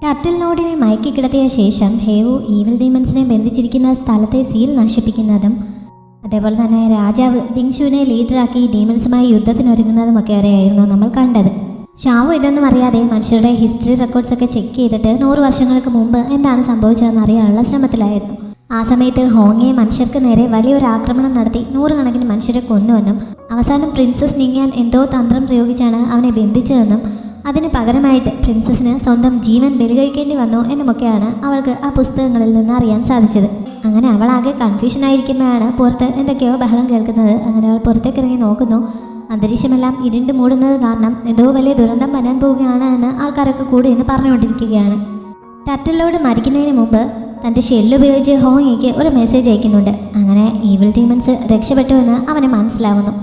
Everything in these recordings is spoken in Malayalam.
ടർട്ടിൽ നോഡിനെ മയക്കി കിടത്തിയ ശേഷം ഹേവു ഈവിൽ ഡീമൻസിനെ ബന്ധിച്ചിരിക്കുന്ന സ്ഥലത്തെ സീൽ നശിപ്പിക്കുന്നതും അതേപോലെ തന്നെ രാജാവ് ദിങ്ഷുവിനെ ലീഡറാക്കി ഡീമൻസുമായി യുദ്ധത്തിനൊരുങ്ങുന്നതുമൊക്കെ വരെയായിരുന്നു നമ്മൾ കണ്ടത്. ഷാവു ഇതൊന്നും അറിയാതെ മനുഷ്യരുടെ ഹിസ്റ്ററി റെക്കോർഡ്സ് ഒക്കെ ചെക്ക് ചെയ്തിട്ട് 100 വർഷങ്ങൾക്ക് മുമ്പ് എന്താണ് സംഭവിച്ചതെന്ന് അറിയാനുള്ള ശ്രമത്തിലായിരുന്നു. ആ സമയത്ത് ഹോങ്ങയെ മനുഷ്യർക്ക് നേരെ വലിയൊരു ആക്രമണം നടത്തി 100 കണക്കിന് മനുഷ്യരെ കൊന്നുവെന്നും അവസാനം പ്രിൻസസ് നിങ്ങാൻ എന്തോ തന്ത്രം പ്രയോഗിച്ചാണ് അവനെ ബന്ധിച്ചതെന്നും അതിന് പകരമായിട്ട് പ്രിൻസസിന് സ്വന്തം ജീവൻ ബലികഴിക്കേണ്ടി വന്നു എന്നുമൊക്കെയാണ് അവൾക്ക് ആ പുസ്തകങ്ങളിൽ നിന്ന് അറിയാൻ സാധിച്ചത്. അങ്ങനെ അവളാകെ കൺഫ്യൂഷനായിരിക്കുമ്പോഴാണ് പുറത്ത് എന്തൊക്കെയോ ബഹളം കേൾക്കുന്നത്. അങ്ങനെ അവൾ പുറത്തേക്ക് ഇറങ്ങി നോക്കുന്നു. അന്തരീക്ഷമെല്ലാം ഇരുണ്ട് മൂടുന്നത് കാരണം എന്തോ വലിയ ദുരന്തം വരാൻ പോവുകയാണ് എന്ന് ആൾക്കാരൊക്കെ കൂടി എന്ന് പറഞ്ഞുകൊണ്ടിരിക്കുകയാണ്. ടർട്ടിലോട് മരിക്കുന്നതിന് മുമ്പ് തൻ്റെ ഷെല്ലുപയോഗിച്ച് ഹോങ്ങയ്ക്ക് ഒരു മെസ്സേജ് അയക്കുന്നുണ്ട്. അങ്ങനെ ഈവിൽ ഡീമൻസ് രക്ഷപ്പെട്ടുവെന്ന് അവന് മനസ്സിലാവുന്നു.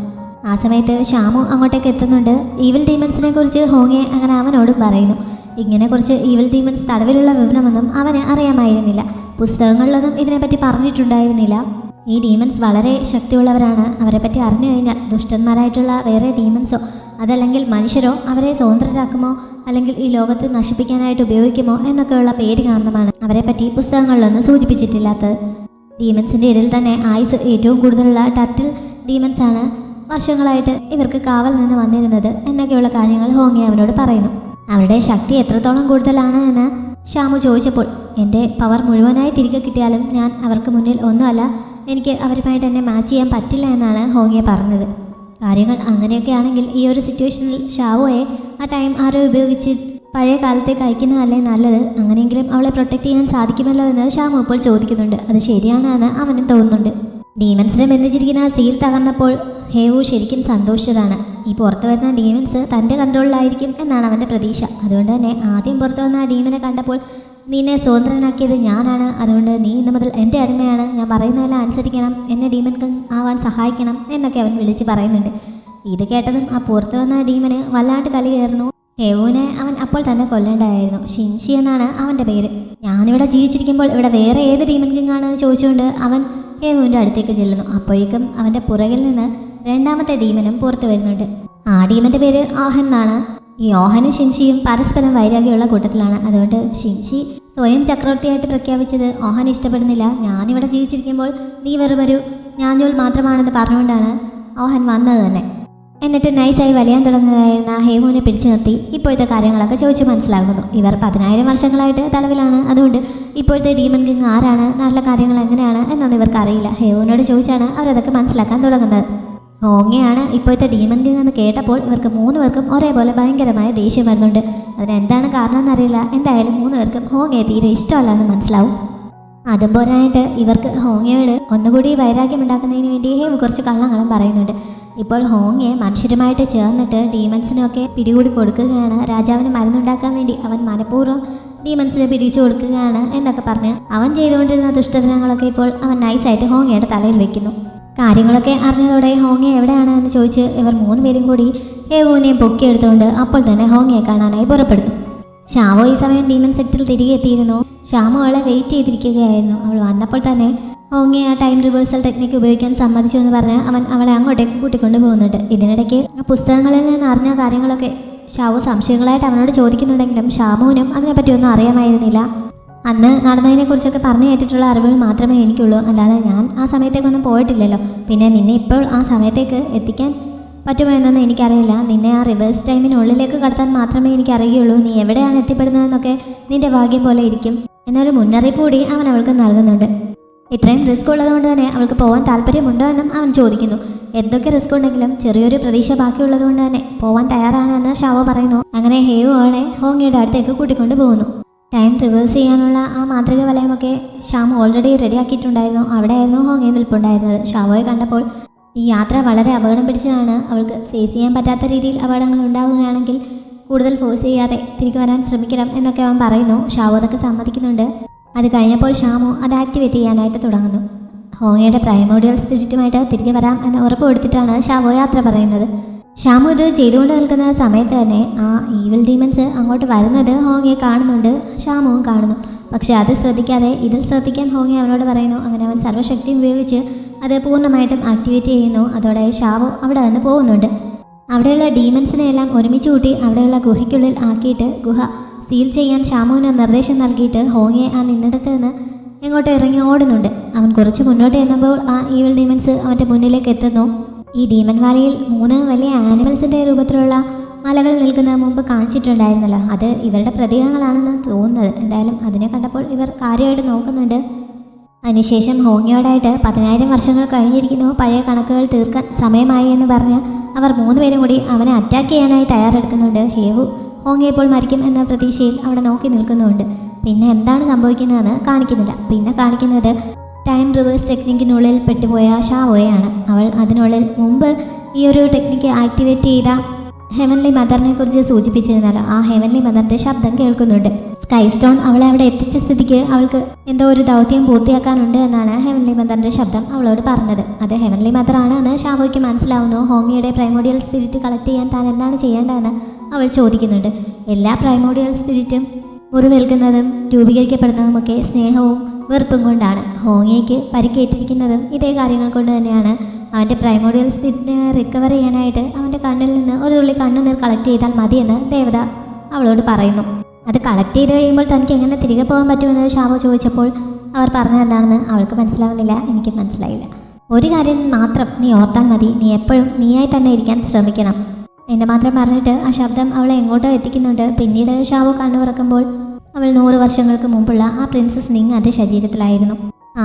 ആ സമയത്ത് ഷാമു അങ്ങോട്ടേക്ക് എത്തുന്നുണ്ട്. ഈവിൽ ഡീമൻസിനെ കുറിച്ച് ഹോങ്ങയെ അങ്ങനെ അവനോട് പറയുന്നു. ഇങ്ങനെ കുറച്ച് ഈവിൽ ഡീമൻസ് തടവിലുള്ള വിവരമൊന്നും അവന് അറിയാമായിരുന്നില്ല. പുസ്തകങ്ങളിലൊന്നും ഇതിനെപ്പറ്റി പറഞ്ഞിട്ടുണ്ടായിരുന്നില്ല. ഈ ഡീമൻസ് വളരെ ശക്തിയുള്ളവരാണ്. അവരെ പറ്റി അറിഞ്ഞു കഴിഞ്ഞാൽ ദുഷ്ടന്മാരായിട്ടുള്ള വേറെ ഡീമൻസോ അതല്ലെങ്കിൽ മനുഷ്യരോ അവരെ സ്വതന്ത്രരാക്കുമോ അല്ലെങ്കിൽ ഈ ലോകത്ത് നശിപ്പിക്കാനായിട്ട് ഉപയോഗിക്കുമോ എന്നൊക്കെയുള്ള പേടി കാരണമാണ് അവരെ പറ്റി പുസ്തകങ്ങളിലൊന്നും സൂചിപ്പിച്ചിട്ടില്ലാത്തത്. ഡീമൻസിൻ്റെ ഇതിൽ തന്നെ ആയുസ് ഏറ്റവും കൂടുതലുള്ള ടർട്ടിൽ ഡീമൻസാണ് വർഷങ്ങളായിട്ട് ഇവർക്ക് കാവൽ നിന്ന് വന്നിരുന്നത് എന്നൊക്കെയുള്ള കാര്യങ്ങൾ ഹോങ്ങി അവനോട് പറയുന്നു. അവരുടെ ശക്തി എത്രത്തോളം കൂടുതലാണ് എന്ന് ഷാമു ചോദിച്ചപ്പോൾ എൻ്റെ പവർ മുഴുവനായി തിരികെ കിട്ടിയാലും ഞാൻ അവർക്ക് മുന്നിൽ ഒന്നുമല്ല, എനിക്ക് അവരുമായിട്ട് എന്നെ മാച്ച് ചെയ്യാൻ പറ്റില്ല എന്നാണ് ഹോങ്ങിയെ പറഞ്ഞത്. കാര്യങ്ങൾ അങ്ങനെയൊക്കെ ആണെങ്കിൽ ഈ ഒരു സിറ്റുവേഷനിൽ ഷാവോയെ ആ ടൈം ആരോ ഉപയോഗിച്ച് പഴയ കാലത്തേക്ക് അയക്കുന്നതല്ലേ നല്ലത്? അങ്ങനെയെങ്കിലും അവളെ പ്രൊട്ടക്റ്റ് ചെയ്യാൻ സാധിക്കുമല്ലോ എന്ന് ഷാമു ഇപ്പോൾ ചോദിക്കുന്നുണ്ട്. അത് ശരിയാണ് എന്ന് അവനും തോന്നുന്നുണ്ട്. ഡീമൻസിനെ ബന്ധിച്ചിരിക്കുന്ന സീൽ തകർന്നപ്പോൾ ഹേവു ശരിക്കും സന്തോഷിച്ചതാണ്. ഈ പുറത്തു വരുന്ന ഡീമൻസ് തൻ്റെ കൺട്രോളിലായിരിക്കും എന്നാണ് അവൻ്റെ പ്രതീക്ഷ. അതുകൊണ്ട് തന്നെ ആദ്യം പുറത്തു വന്ന ആ ഡീമനെ കണ്ടപ്പോൾ നിന്നെ സ്വതന്ത്രനാക്കിയത് ഞാനാണ്, അതുകൊണ്ട് നീ ഇന്ന് മുതൽ എൻ്റെ അടിമയാണ്, ഞാൻ പറയുന്നതെല്ലാം അനുസരിക്കണം, എന്നെ ഡീമൻ ആവാൻ സഹായിക്കണം എന്നൊക്കെ അവൻ വിളിച്ച് പറയുന്നുണ്ട്. ഇത് കേട്ടതും ആ പുറത്തു വന്ന ഡീമന് വല്ലാണ്ട് കലി കയറുന്നു. ഹേവുവിനെ അവൻ അപ്പോൾ തന്നെ കൊല്ലേണ്ടതായിരുന്നു. ഷിൻഷി എന്നാണ് അവൻ്റെ പേര്. ഞാനിവിടെ ജീവിച്ചിരിക്കുമ്പോൾ ഇവിടെ വേറെ ഏത് ഡീമൻ കിങ്ങാണെന്ന് ചോദിച്ചുകൊണ്ട് അവൻ ഹേവുവിൻ്റെ അടുത്തേക്ക് ചെല്ലുന്നു. അപ്പോഴേക്കും അവൻ്റെ പുറകിൽ നിന്ന് രണ്ടാമത്തെ ഡീമനും പുറത്തു വരുന്നുണ്ട്. ആ ഡീമൻ്റെ പേര് ഓഹൻ എന്നാണ്. ഈ ഓഹനും ഷിൻഷിയും പരസ്പരം വൈരാഗ്യമുള്ള കൂട്ടത്തിലാണ്. അതുകൊണ്ട് ഷിൻഷി സ്വയം ചക്രവർത്തിയായിട്ട് പ്രഖ്യാപിച്ചത് ഓഹൻ ഇഷ്ടപ്പെടുന്നില്ല. ഞാനിവിടെ ജീവിച്ചിരിക്കുമ്പോൾ നീ വെറുമൊരു ഞാഞ്ഞോൾ മാത്രമാണെന്ന് പറഞ്ഞുകൊണ്ടാണ് ഓഹൻ വന്നത് തന്നെ. എന്നിട്ട് നൈസായി വലിയാൻ തുടങ്ങുകയായിരുന്ന ഹേവുവിനെ പിടിച്ചു നിർത്തി ഇപ്പോഴത്തെ കാര്യങ്ങളൊക്കെ ചോദിച്ചു മനസ്സിലാക്കുന്നു. ഇവർ 10,000 വർഷങ്ങളായിട്ട് തടവിലാണ്. അതുകൊണ്ട് ഇപ്പോഴത്തെ ഡീമൻ കിങ് ആരാണ്, നാട്ടിലെ കാര്യങ്ങൾ എങ്ങനെയാണ് എന്നൊന്നും ഇവർക്ക് അറിയില്ല. ഹേവുവിനോട് ചോദിച്ചാണ് അവരതൊക്കെ മനസ്സിലാക്കാൻ തുടങ്ങുന്നത്. ഹോങ്ങയാണ് ഇപ്പോഴത്തെ ഡീമൻ കിങ് എന്ന് കേട്ടപ്പോൾ ഇവർക്ക് 3 പേർക്കും ഒരേപോലെ ഭയങ്കരമായ ദേഷ്യം വരുന്നുണ്ട്. അതിനെന്താണ് കാരണം എന്നറിയില്ല. എന്തായാലും 3 പേർക്കും ഹോങ്ങയെ തീരെ ഇഷ്ടമല്ല എന്ന് മനസ്സിലാവും. അതും പോരായിട്ട് ഇവർക്ക് ഹോങ്ങയോട് ഒന്നുകൂടി വൈരാഗ്യം ഉണ്ടാക്കുന്നതിന് വേണ്ടി ഹേവ് കുറച്ച് കള്ളങ്ങളും പറയുന്നുണ്ട്. ഇപ്പോൾ ഹോങ്ങയെ മനുഷ്യരുമായിട്ട് ചേർന്നിട്ട് ഡീമൻസിനൊക്കെ പിടികൂടി കൊടുക്കുകയാണ്. രാജാവിന് മരുന്നുണ്ടാക്കാൻ വേണ്ടി അവൻ മനഃപൂർവ്വം ഡീമൻസിനെ പിടിച്ചു കൊടുക്കുകയാണ് എന്നൊക്കെ പറഞ്ഞ് അവൻ ചെയ്തുകൊണ്ടിരുന്ന ദുഷ്ടദിനങ്ങളൊക്കെ ഇപ്പോൾ അവൻ നൈസായിട്ട് ഹോങ്ങയുടെ തലയിൽ വെക്കുന്നു. കാര്യങ്ങളൊക്കെ അറിഞ്ഞതോടെ ഹോങ്ങയെ എവിടെയാണ് എന്ന് ചോദിച്ച് ഇവർ 3 പേരും കൂടി ഹേവുവിനെ പൊക്കിയെടുത്തുകൊണ്ട് അപ്പോൾ തന്നെ ഹോങ്ങയെ കാണാനായി പുറപ്പെടുന്നു. ഷാവോ ഈ സമയം ഡീമൻ സെക്ടറിൽ തിരികെ എത്തിയിരുന്നു. ഷാമോ അവളെ വെയിറ്റ് ചെയ്തിരിക്കുകയായിരുന്നു. അവൾ വന്നപ്പോൾ തന്നെ ഹോങ്ങയെ ആ ടൈം റിവേഴ്സൽ ടെക്നിക്ക് ഉപയോഗിക്കാൻ സമ്മതിച്ചു എന്ന് പറഞ്ഞ് അവൻ അവളെ അങ്ങോട്ടേക്ക് കൂട്ടിക്കൊണ്ട് പോകുന്നുണ്ട്. ഇതിനിടയ്ക്ക് ആ പുസ്തകങ്ങളിൽ നിന്ന് അറിഞ്ഞ കാര്യങ്ങളൊക്കെ ഷാവോ സംശയങ്ങളായിട്ട് അവനോട് ചോദിക്കുന്നുണ്ടെങ്കിലും ഷാമുവിനും അതിനെപ്പറ്റിയൊന്നും അറിയാമായിരുന്നില്ല. അന്ന് നടന്നതിനെക്കുറിച്ചൊക്കെ പറഞ്ഞു കേട്ടിട്ടുള്ള അറിവുകൾ മാത്രമേ എനിക്കുള്ളൂ, അല്ലാതെ ഞാൻ ആ സമയത്തേക്കൊന്നും പോയിട്ടില്ലല്ലോ. പിന്നെ നിന്നെ ഇപ്പോൾ ആ സമയത്തേക്ക് എത്തിക്കാൻ പറ്റുമോ എന്നൊന്നും എനിക്കറിയില്ല. നിന്നെ ആ റിവേഴ്സ് ടൈമിനുള്ളിലേക്ക് കടത്താൻ മാത്രമേ എനിക്കറിയുള്ളൂ. നീ എവിടെയാണ് എത്തിപ്പെടുന്നതെന്നൊക്കെ നിന്റെ ഭാഗ്യം പോലെ ഇരിക്കും എന്നൊരു മുന്നറിയിപ്പ് കൂടി അവൻ അവൾക്ക് നൽകുന്നുണ്ട്. ഇത്രയും റിസ്ക് ഉള്ളതുകൊണ്ട് തന്നെ അവൾക്ക് പോകാൻ താല്പര്യമുണ്ടോ എന്നും അവൻ ചോദിക്കുന്നു. എന്തൊക്കെ റിസ്ക് ഉണ്ടെങ്കിലും ചെറിയൊരു പ്രതീക്ഷ ബാക്കിയുള്ളത് കൊണ്ട് തന്നെ പോവാൻ തയ്യാറാണ് എന്ന് ഷാവോ പറയുന്നു. അങ്ങനെ ഹേവു അവളെ ഹോങ്ങയുടെ അടുത്തേക്ക് കൂട്ടിക്കൊണ്ട് പോകുന്നു. ടൈം റിവേഴ്സ് ചെയ്യാനുള്ള ആ മാന്ത്രിക വലയമൊക്കെ ഷാമു ഓൾറെഡി റെഡിയാക്കിയിട്ടുണ്ടായിരുന്നു. അവിടെയായിരുന്നു ഹോങ്ങയെ നിൽപ്പുണ്ടായിരുന്നത്. ഷാവോയെ കണ്ടപ്പോൾ ഈ യാത്ര വളരെ അപകടം പിടിച്ചതാണ്, അവൾക്ക് ഫേസ് ചെയ്യാൻ പറ്റാത്ത രീതിയിൽ അപകടങ്ങൾ ഉണ്ടാവുകയാണെങ്കിൽ കൂടുതൽ ഫോഴ്സ് ചെയ്യാതെ തിരികെ വരാൻ ശ്രമിക്കണം എന്നൊക്കെ അവൻ പറയുന്നു. ഷാവോ അതൊക്കെ സമ്മതിക്കുന്നുണ്ട്. അത് കഴിഞ്ഞപ്പോൾ ഷാമു അത് ആക്ടിവേറ്റ് ചെയ്യാനായിട്ട് തുടങ്ങുന്നു. ഹോങ്ങയുടെ പ്രൈമോഡിയൽ സ്പിരിറ്റുമായിട്ട് തിരികെ വരാം എന്ന് ഉറപ്പ് കൊടുത്തിട്ടാണ് ഷാവോ യാത്ര പറയുന്നത്. ഷാമു ഇത് ചെയ്തുകൊണ്ട് നിൽക്കുന്ന സമയത്ത് തന്നെ ആ ഈവിൽ ഡീമൻസ് അങ്ങോട്ട് വരുന്നത് ഹോങ്ങയെ കാണുന്നുണ്ട്. ഷാമുവും കാണുന്നു. പക്ഷെ അത് ശ്രദ്ധിക്കാതെ ഇതിൽ ശ്രദ്ധിക്കാൻ ഹോങ്ങയെ അവനോട് പറയുന്നു. അങ്ങനെ അവൻ സർവ്വശക്തിയും ഉപയോഗിച്ച് അത് പൂർണ്ണമായിട്ടും ആക്ടിവേറ്റ് ചെയ്യുന്നു. അതോടെ ഷാവോ അവിടെ നിന്ന് പോകുന്നുണ്ട്. അവിടെയുള്ള ഡീമൻസിനെ എല്ലാം ഒരുമിച്ച് കൂട്ടി അവിടെയുള്ള ഗുഹയ്ക്കുള്ളിൽ ആക്കിയിട്ട് ഗുഹ സീൽ ചെയ്യാൻ ഷാമുവിന് നിർദ്ദേശം നൽകിയിട്ട് ഹോങ്ങിയെ ആ നിന്നിടത്ത് നിന്ന് എങ്ങോട്ട് ഇറങ്ങി ഓടുന്നുണ്ട്. അവൻ കുറച്ച് മുന്നോട്ട് ചെന്നപ്പോൾ ആ ഈവിൾ ഡീമൻസ് അവൻ്റെ മുന്നിലേക്ക് എത്തുന്നു. ഈ ഡീമൻ വാലിയിൽ 3 വലിയ ആനിമൽസിൻ്റെ രൂപത്തിലുള്ള മലകൾ നിൽക്കുന്നത് മുമ്പ് കാണിച്ചിട്ടുണ്ടായിരുന്നല്ലോ. അത് ഇവരുടെ പ്രതീകങ്ങളാണെന്ന് തോന്നുന്നത്. എന്തായാലും അതിനെ കണ്ടപ്പോൾ ഇവർ കാര്യമായിട്ട് നോക്കുന്നുണ്ട്. അതിനുശേഷം ഹോങ്ങിയോടായിട്ട് 10,000 വർഷങ്ങൾ കഴിഞ്ഞിരിക്കുന്നു, പഴയ കണക്കുകൾ തീർക്കാൻ സമയമായി എന്ന് പറഞ്ഞ് അവർ 3 പേരും കൂടി അവനെ അറ്റാക്ക് ചെയ്യാനായി തയ്യാറെടുക്കുന്നുണ്ട്. ഹേവു ഹോങ്ങി ഇപ്പോൾ മരിക്കും എന്ന പ്രതീക്ഷയിൽ അവിടെ നോക്കി നിൽക്കുന്നുണ്ട്. പിന്നെ എന്താണ് സംഭവിക്കുന്നതെന്ന് കാണിക്കുന്നില്ല. പിന്നെ കാണിക്കുന്നത് ടൈം റിവേഴ്സ് ടെക്നിക്കിനുള്ളിൽ പെട്ടുപോയ ഷാവോയാണ്. അവൾ അതിനുള്ളിൽ മുമ്പ് ഈ ഒരു ടെക്നിക്ക് ആക്ടിവേറ്റ് ചെയ്ത ഹെവൻലി മദറിനെ കുറിച്ച് സൂചിപ്പിച്ചിരുന്നല്ലോ. ആ ഹെവൻലി മദറിൻ്റെ ശബ്ദം കേൾക്കുന്നുണ്ട്. സ്കൈ സ്റ്റോൺ അവളെ അവിടെ എത്തിച്ച സ്ഥിതിക്ക് അവൾക്ക് എന്തോ ഒരു ദൗത്യം പൂർത്തിയാക്കാനുണ്ട് എന്നാണ് ഹെവൻലി മദറിൻ്റെ ശബ്ദം അവളോട് പറഞ്ഞത്. അത് ഹെവൻലി മദറാണ് എന്ന് ഷാവോയ്ക്ക് മനസ്സിലാവുന്നു. ഹോങ്ങിയുടെ പ്രൈമോഡിയൽ സ്പിരിറ്റ് കളക്ട് ചെയ്യാൻ താൻ എന്താണ് ചെയ്യേണ്ടതെന്ന് അവൾ ചോദിക്കുന്നുണ്ട്. എല്ലാ പ്രൈമോഡിയൽ സ്പിരിറ്റും മുറിവേൽക്കുന്നതും രൂപീകരിക്കപ്പെടുന്നതുമൊക്കെ സ്നേഹവും വെറുപ്പും കൊണ്ടാണ്. ഹോങ്ങിയയ്ക്ക് പരിക്കേറ്റിരിക്കുന്നതും ഇതേ കാര്യങ്ങൾ കൊണ്ട് തന്നെയാണ്. അവൻ്റെ പ്രൈമോഡിയൽ സ്പിരിറ്റിനെ റിക്കവർ ചെയ്യാനായിട്ട് അവൻ്റെ കണ്ണിൽ നിന്ന് ഒരു തുള്ളി കണ്ണുനീർ കളക്ട് ചെയ്താൽ മതിയെന്ന് ദേവത അവളോട് പറയുന്നു. അത് കളക്ട് ചെയ്ത് കഴിയുമ്പോൾ തനിക്ക് എങ്ങനെ തിരികെ പോകാൻ പറ്റുമെന്ന് ഷാവോ ചോദിച്ചപ്പോൾ അവർ പറഞ്ഞത് എന്താണെന്ന് അവൾക്ക് മനസ്സിലാവുന്നില്ല. എനിക്ക് മനസ്സിലായില്ല. ഒരു കാര്യം മാത്രം നീ ഓർത്താൽ മതി, നീ എപ്പോഴും നീയായി തന്നെ ഇരിക്കാൻ ശ്രമിക്കണം എന്ന് മാത്രം പറഞ്ഞിട്ട് ആ ശബ്ദം അവളെ എങ്ങോട്ടോ എത്തിക്കുന്നുണ്ട്. പിന്നീട് ഷാവോ കണ്ണു തുറക്കുമ്പോൾ അവൾ 100 വർഷങ്ങൾക്ക് മുമ്പുള്ള ആ പ്രിൻസസ് നിങ്ങാൻ്റെ ശരീരത്തിലായിരുന്നു.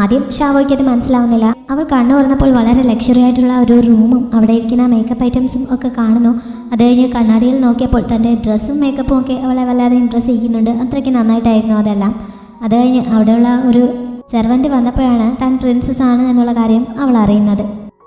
ആദ്യം ഷാവോയ്ക്ക് അത് മനസ്സിലാവുന്നില്ല. അവൾ കണ്ണു തുറന്നപ്പോൾ വളരെ ലക്ഷറി ആയിട്ടുള്ള ഒരു റൂമും അവിടെ ഇരിക്കുന്ന മേക്കപ്പ് ഐറ്റംസും ഒക്കെ കാണുന്നു. അത് കഴിഞ്ഞ് കണ്ണാടിയിൽ നോക്കിയപ്പോൾ തൻ്റെ ഡ്രസ്സും മേക്കപ്പും ഒക്കെ അവളെ വല്ലാതെ ഇമ്പ്രസ് ചെയ്യുന്നുണ്ട്. അത്രയ്ക്ക് നന്നായിട്ടായിരുന്നു അതെല്ലാം. അത് കഴിഞ്ഞ് അവിടെയുള്ള ഒരു സെർവൻറ്റ് വന്നപ്പോഴാണ് താൻ പ്രിൻസസ് ആണ് എന്നുള്ള കാര്യം അവൾ അറിയുന്നത്.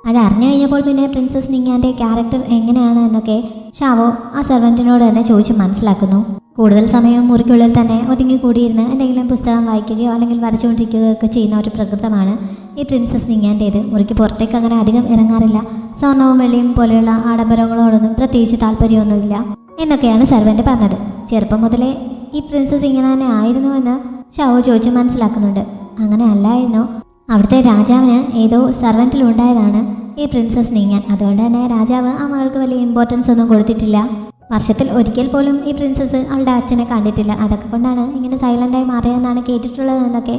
അത് അറിഞ്ഞു കഴിഞ്ഞപ്പോൾ പിന്നെ പ്രിൻസസ് നിങ്ങാൻ്റെ ക്യാരക്ടർ എങ്ങനെയാണ് എന്നൊക്കെ ഷാവോ ആ സെർവൻറ്റിനോട് തന്നെ ചോദിച്ച് മനസ്സിലാക്കുന്നു. കൂടുതൽ സമയം മുറിക്കുള്ളിൽ തന്നെ ഒതുങ്ങിക്കൂടിയിരുന്ന് എന്തെങ്കിലും പുസ്തകം വായിക്കുകയോ അല്ലെങ്കിൽ വരച്ചുകൊണ്ടിരിക്കുകയോ ഒക്കെ ചെയ്യുന്ന ഒരു പ്രകൃതമാണ് ഈ പ്രിൻസസ് നിങ്ങാൻ്റേത്. മുറിക്ക് പുറത്തേക്ക് അങ്ങനെ അധികം ഇറങ്ങാറില്ല. സ്വർണവും വെള്ളിയും പോലെയുള്ള ആഡംബരങ്ങളോടൊന്നും പ്രത്യേകിച്ച് താല്പര്യമൊന്നുമില്ല എന്നൊക്കെയാണ് സെർവൻറ്റ് പറഞ്ഞത്. ചെറുപ്പം മുതലേ ഈ പ്രിൻസസ് ഇങ്ങനെ തന്നെ ആയിരുന്നുവെന്ന് ഷാവോ ചോദിച്ച് മനസ്സിലാക്കുന്നുണ്ട്. അങ്ങനെ അല്ലായിരുന്നു. അവിടുത്തെ രാജാവിന് ഏതോ സെർവൻറ്റിലുണ്ടായതാണ് ഈ പ്രിൻസസ് നിങ്ങാൻ. അതുകൊണ്ട് തന്നെ രാജാവ് ആ മകൾക്ക് വലിയ ഇമ്പോർട്ടൻസ് ഒന്നും കൊടുത്തിട്ടില്ല. വർഷത്തിൽ ഒരിക്കൽ പോലും ഈ പ്രിൻസസ് അവളുടെ അച്ഛനെ കണ്ടിട്ടില്ല. അതൊക്കെ കൊണ്ടാണ് ഇങ്ങനെ സൈലൻ്റായി മാറിയെന്നാണ് കേട്ടിട്ടുള്ളത് എന്നൊക്കെ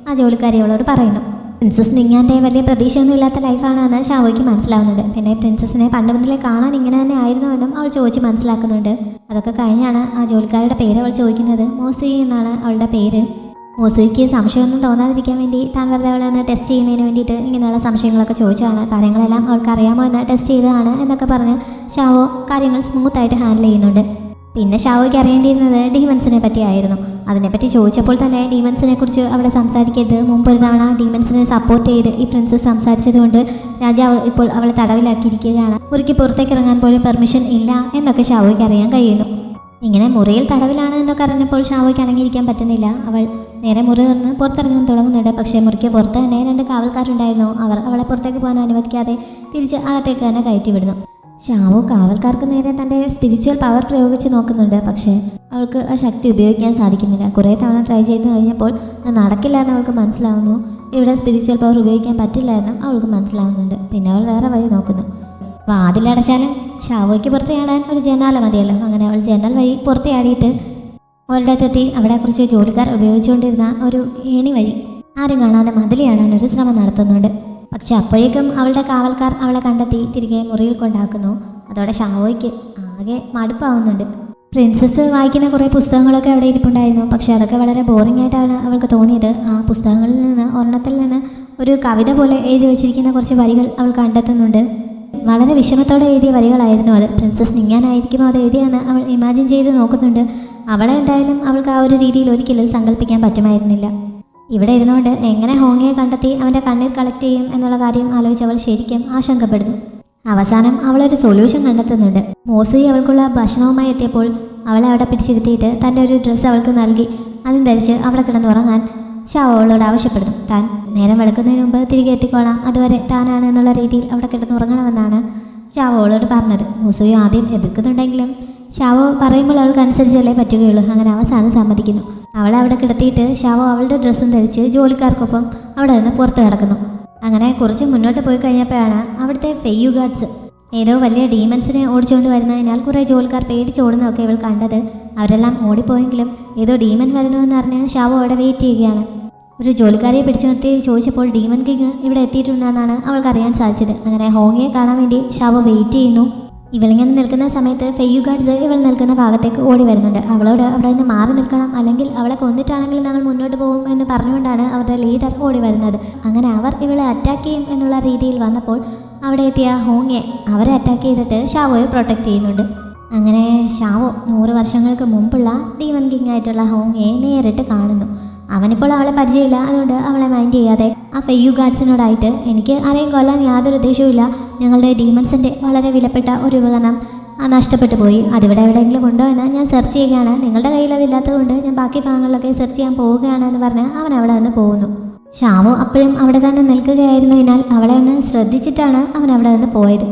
ആ ജോലിക്കാരി അവളോട് പറയുന്നു. പ്രിൻസസ് നിങ്ങാൻ്റെ വലിയ പ്രതീക്ഷയൊന്നും ഇല്ലാത്ത ലൈഫാണെന്ന് ഷാവോയ്ക്ക് മനസ്സിലാവുന്നുണ്ട്. പിന്നെ പ്രിൻസസിനെ പണ്ട് മുതലേ കാണാൻ ഇങ്ങനെ തന്നെ ആയിരുന്നുവെന്നും അവൾ ചോദിച്ച് മനസ്സിലാക്കുന്നുണ്ട്. അതൊക്കെ കഴിഞ്ഞാണ് ആ ജോലിക്കാരുടെ പേര് അവൾ ചോദിക്കുന്നത്. മോസുയി എന്നാണ് അവളുടെ പേര്. മോസുയിക്ക് സംശയമൊന്നും തോന്നാതിരിക്കാൻ വേണ്ടി താൻ വെറുതെ അവളെ ഒന്ന് ടെസ്റ്റ് ചെയ്യുന്നതിന് വേണ്ടിയിട്ട് ഇങ്ങനെയുള്ള സംശയങ്ങളൊക്കെ ചോദിച്ചതാണ്. കാര്യങ്ങളെല്ലാം അവൾക്ക് അറിയാമോ എന്ന് ടെസ്റ്റ് ചെയ്തതാണ് എന്നൊക്കെ പറഞ്ഞ് ഷാവോ കാര്യങ്ങൾ സ്മൂത്തായിട്ട് ഹാൻഡിൽ ചെയ്യുന്നുണ്ട്. പിന്നെ ഷാവോയ്ക്ക് അറിയേണ്ടിയിരുന്നത് ഡീമൻസിനെ പറ്റിയായിരുന്നു. അതിനെപ്പറ്റി ചോദിച്ചപ്പോൾ തന്നെ ഡീമൻസിനെ കുറിച്ച് അവിടെ സംസാരിക്കരുത്, മുമ്പൊരു തവണ ഡീമൻസിനെ സപ്പോർട്ട് ചെയ്ത് ഈ പ്രിൻസസ് സംസാരിച്ചതുകൊണ്ട് രാജാവ് ഇപ്പോൾ അവളെ തടവിലാക്കിയിരിക്കുകയാണ്. മുറിക്ക് പുറത്തേക്ക് ഇറങ്ങാൻ പോലും പെർമിഷൻ ഇല്ല എന്നൊക്കെ ഷാവോയ്ക്ക് അറിയാൻ കഴിയുന്നു. ഇങ്ങനെ മുറിയിൽ തടവിലാണ് എന്നൊക്കെ അറിഞ്ഞപ്പോൾ ഷാവോയ്ക്ക് അടങ്ങിയിരിക്കാൻ പറ്റുന്നില്ല. അവൾ നേരെ മുറി തുറന്ന് പുറത്തിറങ്ങാൻ തുടങ്ങുന്നുണ്ട്. പക്ഷേ മുറിക്ക് പുറത്ത് തന്നെ 2 കാവൽക്കാരുണ്ടായിരുന്നു. അവർ അവളെ പുറത്തേക്ക് പോകാൻ അനുവദിക്കാതെ തിരിച്ച് അകത്തേക്ക് തന്നെ കയറ്റി വിടുന്നു. ഷാവോ കാവൽക്കാർക്ക് നേരെ തൻ്റെ സ്പിരിച്വൽ പവർ പ്രയോഗിച്ച് നോക്കുന്നുണ്ട്. പക്ഷേ അവൾക്ക് ആ ശക്തി ഉപയോഗിക്കാൻ സാധിക്കുന്നില്ല. കുറേ തവണ ട്രൈ ചെയ്ത് കഴിഞ്ഞപ്പോൾ അത് നടക്കില്ല എന്ന് അവൾക്ക് മനസ്സിലാവുന്നു. ഇവിടെ സ്പിരിച്വൽ പവർ ഉപയോഗിക്കാൻ പറ്റില്ല എന്നും അവൾക്ക് മനസ്സിലാവുന്നുണ്ട്. പിന്നെ അവൾ വേറെ വഴി നോക്കുന്നു. വാതിലടച്ചാലും ഷാവോയ്ക്ക് പുറത്ത് ചാടാൻ ഒരു ജനാല മതിയല്ലോ. അങ്ങനെ അവൾ ജനൽ വഴി പുറത്ത് ചാടിയിട്ട് ഒരിടത്തെത്തി അവിടെ കുറച്ച് ജോലിക്കാർ ഉപയോഗിച്ചുകൊണ്ടിരുന്ന ഒരു ഏണി വഴി ആരും കാണാതെ മതിൽ ചാടാനൊരു ശ്രമം നടത്തുന്നുണ്ട്. പക്ഷെ അപ്പോഴേക്കും അവളുടെ കാവൽക്കാർ അവളെ കണ്ടെത്തി തിരികെ മുറിയിൽ കൊണ്ടാക്കുന്നു. അതോടെ ഷാവോയ്ക്ക് ആകെ മടുപ്പാവുന്നുണ്ട്. പ്രിൻസസ് വായിക്കുന്ന കുറേ പുസ്തകങ്ങളൊക്കെ അവിടെ ഇരിപ്പുണ്ടായിരുന്നു. പക്ഷെ അതൊക്കെ വളരെ ബോറിംഗ് ആയിട്ടാണ് അവൾക്ക് തോന്നിയത്. ആ പുസ്തകങ്ങളിൽ നിന്ന് ഒരെണ്ണത്തിൽ നിന്ന് ഒരു കവിത പോലെ എഴുതി വെച്ചിരിക്കുന്ന കുറച്ച് വരികൾ അവൾ കണ്ടെത്തുന്നുണ്ട്. വളരെ വിഷമത്തോടെ എഴുതിയ വരികളായിരുന്നു അത്. പ്രിൻസസ് നിങ്ങാനായിരിക്കുമോ അത് എഴുതിയെന്ന് അവൾ ഇമാജിൻ ചെയ്ത് നോക്കുന്നുണ്ട്. അവളെ എന്തായാലും അവൾക്ക് ആ ഒരു രീതിയിൽ ഒരിക്കലും സങ്കല്പിക്കാൻ പറ്റുമായിരുന്നില്ല. ഇവിടെ ഇരുന്നുകൊണ്ട് എങ്ങനെ ഹോങ്ങിയെ കണ്ടെത്തി അവൻ്റെ കണ്ണീർ കളക്ട് ചെയ്യും എന്നുള്ള കാര്യം ആലോചിച്ച് അവൾ ശരിക്കും ആശങ്കപ്പെടുന്നു. അവസാനം അവളൊരു സൊല്യൂഷൻ കണ്ടെത്തുന്നുണ്ട്. മോസുയി അവൾക്കുള്ള ഭക്ഷണവുമായി എത്തിയപ്പോൾ അവളെ അവിടെ പിടിച്ചിരുത്തിയിട്ട് തൻ്റെ ഒരു ഡ്രസ്സ് അവൾക്ക് നൽകി അതും ധരിച്ച് അവിടെ കിടന്നുറങ്ങാൻ ഷാവോ അവളോട് ആവശ്യപ്പെടുന്നു. താൻ നേരം വെളുക്കുന്നതിന് മുമ്പ് തിരികെ എത്തിക്കോളാം, അതുവരെ താനാണ് എന്നുള്ള രീതിയിൽ അവിടെ കിടന്നുറങ്ങണമെന്നാണ് ഷാവോ അവളോട് പറഞ്ഞത്. മോസുയി ആദ്യം എതിർക്കുന്നുണ്ടെങ്കിലും ഷാവോ പറയുമ്പോൾ അവൾക്ക് അനുസരിച്ചല്ലേ പറ്റുകയുള്ളൂ. അങ്ങനെ അവസാനം സമ്മതിക്കുന്നു. അവളെ അവിടെ കിടത്തിയിട്ട് ഷാവോ അവളുടെ ഡ്രസ്സും ധരിച്ച് ജോലിക്കാർക്കൊപ്പം അവിടെ നിന്ന് പുറത്ത് കിടക്കുന്നു. അങ്ങനെ കുറച്ച് മുന്നോട്ട് പോയി കഴിഞ്ഞപ്പോഴാണ് അവിടുത്തെ ഫെയ്യു ഗാർഡ്സ് ഏതോ വലിയ ഡീമൻസിനെ ഓടിച്ചുകൊണ്ട് വരുന്നതിനാൽ കുറേ ജോലിക്കാർ പേടിച്ചോടുന്നതൊക്കെ ഇവൾ കണ്ടത്. അവരെല്ലാം ഓടിപ്പോയെങ്കിലും ഏതോ ഡീമൻ വരുന്നുവെന്ന് അറിഞ്ഞ് ഷാവോ അവിടെ വെയിറ്റ് ചെയ്യുകയാണ്. ഒരു ജോലിക്കാരിയെ പിടിച്ചു നിർത്തി ചോദിച്ചപ്പോൾ ഡീമൻ കിങ് ഇവിടെ എത്തിയിട്ടുണ്ടെന്നാണ് അവൾക്ക് അറിയാൻ സാധിച്ചത്. അങ്ങനെ ഹോങ്ങിയെ കാണാൻ വേണ്ടി ഷാവോ വെയിറ്റ് ചെയ്യുന്നു. ഇവളിങ്ങനെ നിൽക്കുന്ന സമയത്ത് ഫെയ്യു ഗാർഡ്സ് ഇവൾ നിൽക്കുന്ന ഭാഗത്തേക്ക് ഓടി വരുന്നുണ്ട്. അവളോട് അവിടെ നിന്ന് മാറി നിൽക്കണം, അല്ലെങ്കിൽ അവളെ കൊന്നിട്ടാണെങ്കിൽ ഞങ്ങൾ മുന്നോട്ട് പോകും എന്ന് പറഞ്ഞുകൊണ്ടാണ് അവരുടെ ലീഡർ ഓടി വരുന്നത്. അങ്ങനെ അവർ ഇവളെ അറ്റാക്ക് ചെയ്യും എന്നുള്ള രീതിയിൽ വന്നപ്പോൾ അവിടെ എത്തിയ ഹോങ്ങിയെ അവരെ അറ്റാക്ക് ചെയ്തിട്ട് ഷാവോയെ പ്രൊട്ടക്റ്റ് ചെയ്യുന്നുണ്ട്. അങ്ങനെ ഷാവോ 100 വർഷങ്ങൾക്ക് മുമ്പുള്ള ഡീമൻ കിങ് ആയിട്ടുള്ള ഹോങ്ങിയെ നേരിട്ട് കാണുന്നു. അവനിപ്പോൾ അവളെ പരിചയമില്ല, അതുകൊണ്ട് അവളെ മൈൻഡ് ചെയ്യാതെ ആ ഫെയ്യു ഗാർഡ്സിനോടായിട്ട് എനിക്ക് ആരെയും കൊല്ലാൻ യാതൊരു ഉദ്ദേശവുമില്ല, ഞങ്ങളുടെ ഡീമൺസിൻ്റെ വളരെ വിലപ്പെട്ട ഒരു ഉപകരണം നഷ്ടപ്പെട്ടു പോയി, അതിവിടെ എവിടെയെങ്കിലും ഉണ്ടോ എന്ന് ഞാൻ സെർച്ച് ചെയ്യുകയാണ്, നിങ്ങളുടെ കയ്യിൽ അതില്ലാത്തത് കൊണ്ട് ഞാൻ ബാക്കി ഭാഗങ്ങളിലൊക്കെ സെർച്ച് ചെയ്യാൻ പോവുകയാണ് എന്ന് പറഞ്ഞ് അവൻ അവിടെ നിന്ന് പോകുന്നു. ഷാവോ അപ്പോഴും അവിടെ തന്നെ നിൽക്കുകയായിരുന്നതിനാൽ അവളെ ഒന്ന് ശ്രദ്ധിച്ചിട്ടാണ് അവൻ അവിടെ നിന്ന് പോയത്.